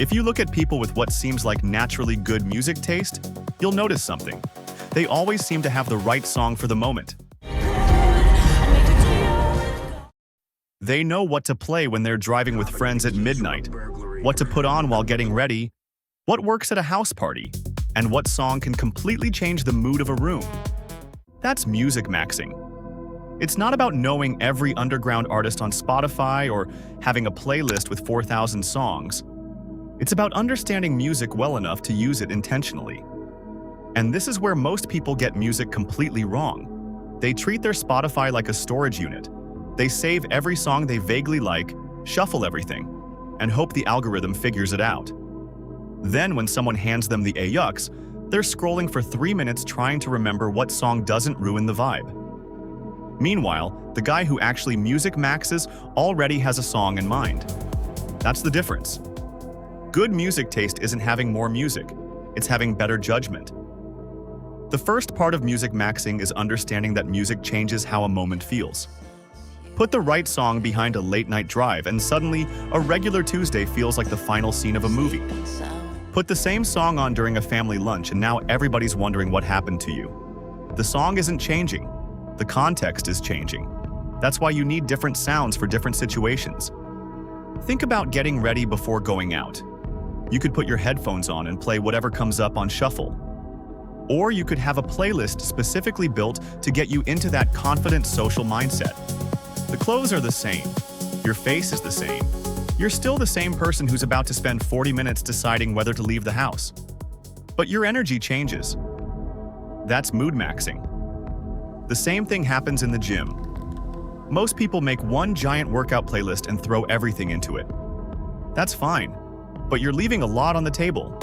If you look at people with what seems like naturally good music taste, you'll notice something. They always seem to have the right song for the moment. They know what to play when they're driving with friends at midnight, what to put on while getting ready, what works at a house party, and what song can completely change the mood of a room. That's Musicmaxxing. It's not about knowing every underground artist on Spotify or having a playlist with 4,000 songs. It's about understanding music well enough to use it intentionally. And this is where most people get music completely wrong. They treat their Spotify like a storage unit. They save every song they vaguely like, shuffle everything, and hope the algorithm figures it out. Then when someone hands them the yucks, they're scrolling for 3 minutes trying to remember what song doesn't ruin the vibe. Meanwhile, the guy who actually Musicmaxxes already has a song in mind. That's the difference. Good music taste isn't having more music, it's having better judgment. The first part of Musicmaxxing is understanding that music changes how a moment feels. Put the right song behind a late-night drive and suddenly, a regular Tuesday feels like the final scene of a movie. Put the same song on during a family lunch and now everybody's wondering what happened to you. The song isn't changing. The context is changing. That's why you need different sounds for different situations. Think about getting ready before going out. You could put your headphones on and play whatever comes up on shuffle. Or you could have a playlist specifically built to get you into that confident social mindset. The clothes are the same. Your face is the same. You're still the same person who's about to spend 40 minutes deciding whether to leave the house. But your energy changes. That's mood-maxing. The same thing happens in the gym. Most people make one giant workout playlist and throw everything into it. That's fine, but you're leaving a lot on the table.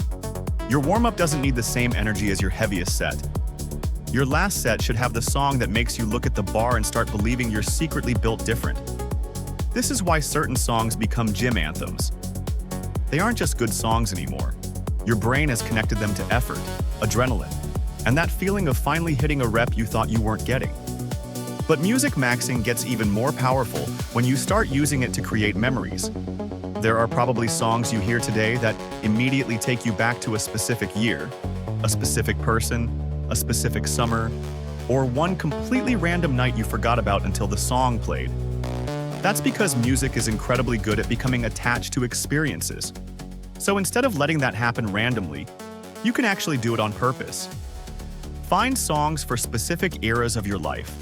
Your warm-up doesn't need the same energy as your heaviest set. Your last set should have the song that makes you look at the bar and start believing you're secretly built different. This is why certain songs become gym anthems. They aren't just good songs anymore. Your brain has connected them to effort, adrenaline, and that feeling of finally hitting a rep you thought you weren't getting. But Musicmaxxing gets even more powerful when you start using it to create memories. There are probably songs you hear today that immediately take you back to a specific year, a specific person, a specific summer, or one completely random night you forgot about until the song played. That's because music is incredibly good at becoming attached to experiences. So instead of letting that happen randomly, you can actually do it on purpose. Find songs for specific eras of your life.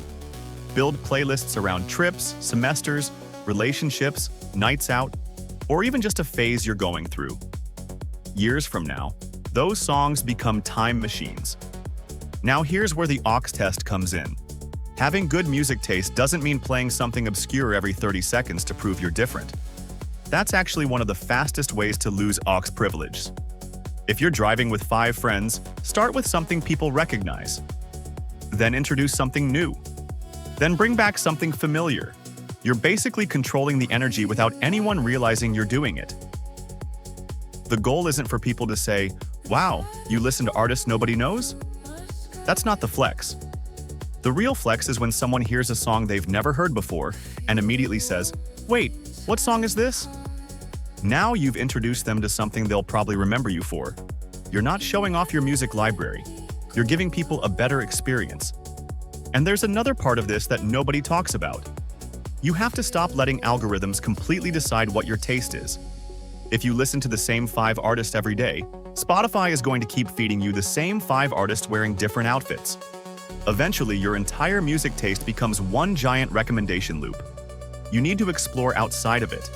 Build playlists around trips, semesters, relationships, nights out, or even just a phase you're going through. Years from now, those songs become time machines. Now here's where the aux test comes in. Having good music taste doesn't mean playing something obscure every 30 seconds to prove you're different. That's actually one of the fastest ways to lose aux privilege. If you're driving with 5 friends, start with something people recognize. Then introduce something new. Then bring back something familiar. You're basically controlling the energy without anyone realizing you're doing it. The goal isn't for people to say, "Wow, you listen to artists nobody knows?" That's not the flex. The real flex is when someone hears a song they've never heard before and immediately says, "Wait, what song is this?" Now you've introduced them to something they'll probably remember you for. You're not showing off your music library. You're giving people a better experience. And there's another part of this that nobody talks about. You have to stop letting algorithms completely decide what your taste is. If you listen to the same 5 artists every day, Spotify is going to keep feeding you the same 5 artists wearing different outfits. Eventually, your entire music taste becomes one giant recommendation loop. You need to explore outside of it.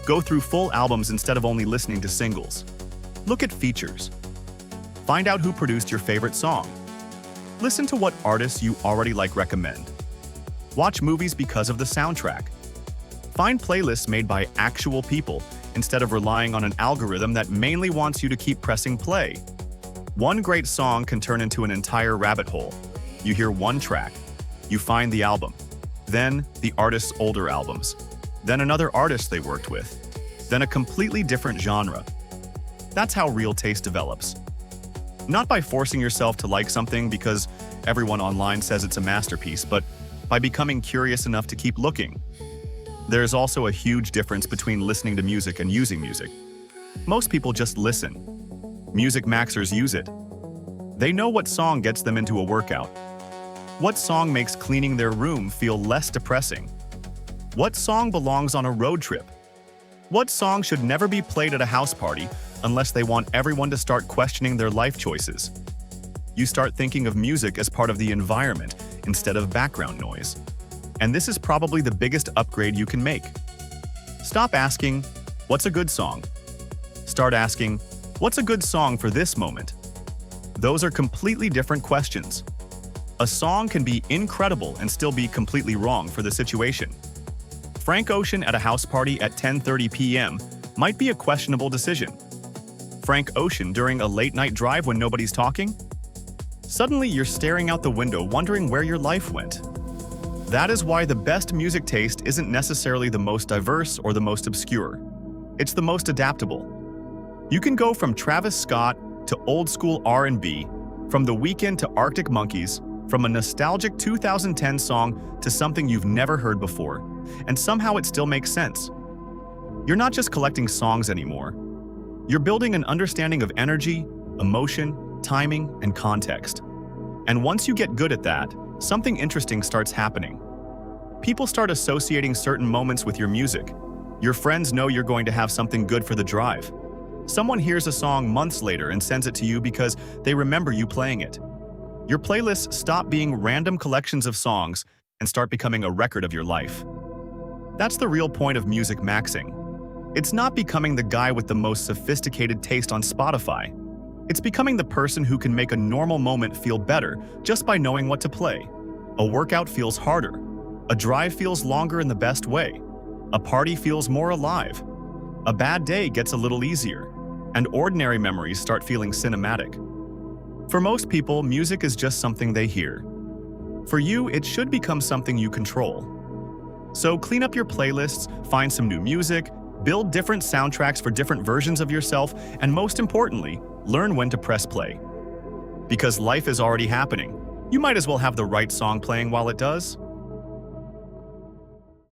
Go through full albums instead of only listening to singles. Look at features. Find out who produced your favorite song. Listen to what artists you already recommend. Watch movies because of the soundtrack. Find playlists made by actual people instead of relying on an algorithm that mainly wants you to keep pressing play. One great song can turn into an entire rabbit hole. You hear one track, you find the album, then the artist's older albums, then another artist they worked with, then a completely different genre. That's how real taste develops. Not by forcing yourself to like something because everyone online says it's a masterpiece, but by becoming curious enough to keep looking. There's also a huge difference between listening to music and using music. Most people just listen. Music maxers use it. They know what song gets them into a workout. What song makes cleaning their room feel less depressing? What song belongs on a road trip? What song should never be played at a house party unless they want everyone to start questioning their life choices? You start thinking of music as part of the environment instead of background noise. And this is probably the biggest upgrade you can make. Stop asking, "What's a good song?" Start asking, "What's a good song for this moment?" Those are completely different questions. A song can be incredible and still be completely wrong for the situation. Frank Ocean at a house party at 10:30 p.m. might be a questionable decision. Frank Ocean during a late-night drive when nobody's talking? Suddenly you're staring out the window wondering where your life went. That is why the best music taste isn't necessarily the most diverse or the most obscure. It's the most adaptable. You can go from Travis Scott to old-school R&B, from The Weeknd to Arctic Monkeys, from a nostalgic 2010 song to something you've never heard before, and somehow it still makes sense. You're not just collecting songs anymore. You're building an understanding of energy, emotion, timing, and context. And once you get good at that, something interesting starts happening. People start associating certain moments with your music. Your friends know you're going to have something good for the drive. Someone hears a song months later and sends it to you because they remember you playing it. Your playlists stop being random collections of songs and start becoming a record of your life. That's the real point of Musicmaxxing. It's not becoming the guy with the most sophisticated taste on Spotify. It's becoming the person who can make a normal moment feel better just by knowing what to play. A workout feels harder. A drive feels longer in the best way. A party feels more alive. A bad day gets a little easier. And ordinary memories start feeling cinematic. For most people, music is just something they hear. For you, it should become something you control. So clean up your playlists, find some new music, build different soundtracks for different versions of yourself, and most importantly, learn when to press play. Because life is already happening. You might as well have the right song playing while it does.